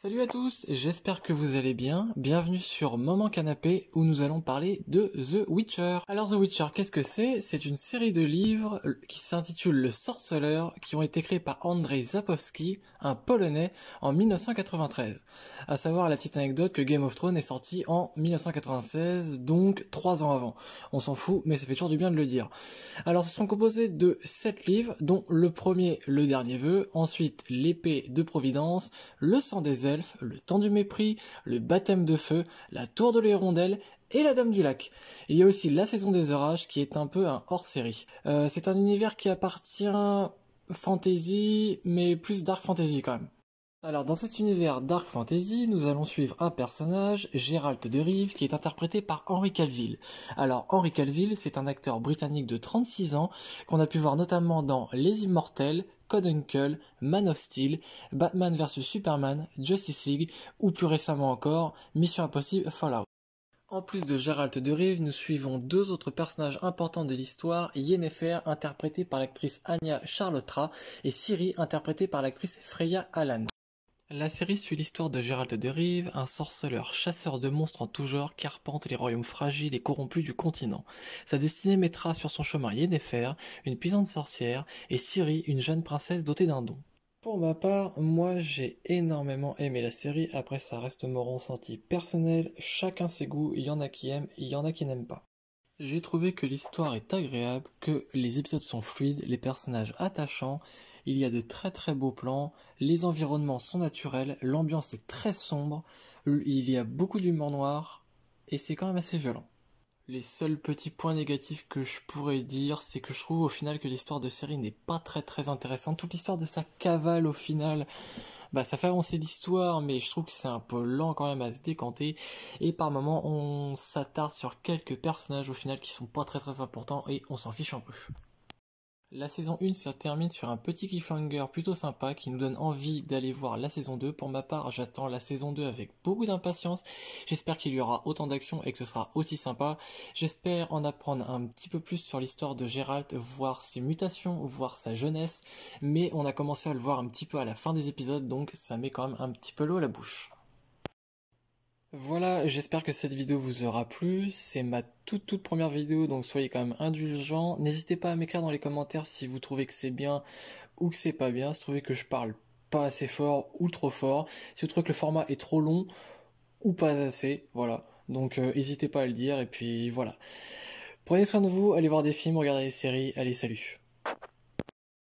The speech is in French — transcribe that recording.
Salut à tous, j'espère que vous allez bien. Bienvenue sur Moment Canapé où nous allons parler de The Witcher. Alors The Witcher, qu'est-ce que c'est? C'est une série de livres qui s'intitule Le Sorceleur, qui ont été créés par Andrzej Sapkowski, un Polonais, en 1993. À savoir la petite anecdote que Game of Thrones est sorti en 1996, donc 3 ans avant. On s'en fout, mais ça fait toujours du bien de le dire. Alors, ce sont composés de 7 livres, dont le premier, Le Dernier Vœu, ensuite L'Épée de Providence, Le Sang des Elfes, Le Temps du Mépris, Le Baptême de Feu, La Tour de l'Hirondelle et La Dame du Lac. Il y a aussi La Saison des Orages, qui est un peu un hors-série. C'est un univers qui appartient fantasy, mais plus dark fantasy quand même. Alors, dans cet univers dark fantasy, nous allons suivre un personnage, Geralt de Rive, qui est interprété par Henry Cavill. Alors, Henry Cavill, c'est un acteur britannique de 36 ans, qu'on a pu voir notamment dans Les Immortels, Code Uncle, Man of Steel, Batman vs Superman, Justice League, ou plus récemment encore, Mission Impossible Fallout. En plus de Geralt de Rive, nous suivons deux autres personnages importants de l'histoire, Yennefer, interprétée par l'actrice Anya Charlotra, et Ciri, interprétée par l'actrice Freya Allan. La série suit l'histoire de Geralt de Rive, un sorceleur chasseur de monstres en tout genre qui arpente les royaumes fragiles et corrompus du continent. Sa destinée mettra sur son chemin Yennefer, une puissante sorcière, et Ciri, une jeune princesse dotée d'un don. Pour ma part, moi j'ai énormément aimé la série, après ça reste mon ressenti personnel, chacun ses goûts, il y en a qui aiment, il y en a qui n'aiment pas. J'ai trouvé que l'histoire est agréable, que les épisodes sont fluides, les personnages attachants, il y a de très très beaux plans, les environnements sont naturels, l'ambiance est très sombre, il y a beaucoup d'humour noir, et c'est quand même assez violent. Les seuls petits points négatifs que je pourrais dire, c'est que je trouve au final que l'histoire de série n'est pas très très intéressante. Toute l'histoire de sa cavale au final, ça fait avancer l'histoire, mais je trouve que c'est un peu lent quand même à se décanter. Et par moments, on s'attarde sur quelques personnages au final qui sont pas très très importants et on s'en fiche un peu. La saison 1 se termine sur un petit cliffhanger plutôt sympa qui nous donne envie d'aller voir la saison 2. Pour ma part, j'attends la saison 2 avec beaucoup d'impatience. J'espère qu'il y aura autant d'action et que ce sera aussi sympa. J'espère en apprendre un petit peu plus sur l'histoire de Geralt, voir ses mutations, voir sa jeunesse. Mais on a commencé à le voir un petit peu à la fin des épisodes, donc ça met quand même un petit peu l'eau à la bouche. Voilà, j'espère que cette vidéo vous aura plu, c'est ma toute première vidéo, donc soyez quand même indulgents. N'hésitez pas à m'écrire dans les commentaires si vous trouvez que c'est bien ou que c'est pas bien, si vous trouvez que je parle pas assez fort ou trop fort, si vous trouvez que le format est trop long ou pas assez, voilà. Donc n'hésitez pas à le dire, et puis voilà. Prenez soin de vous, allez voir des films, regardez des séries, allez salut.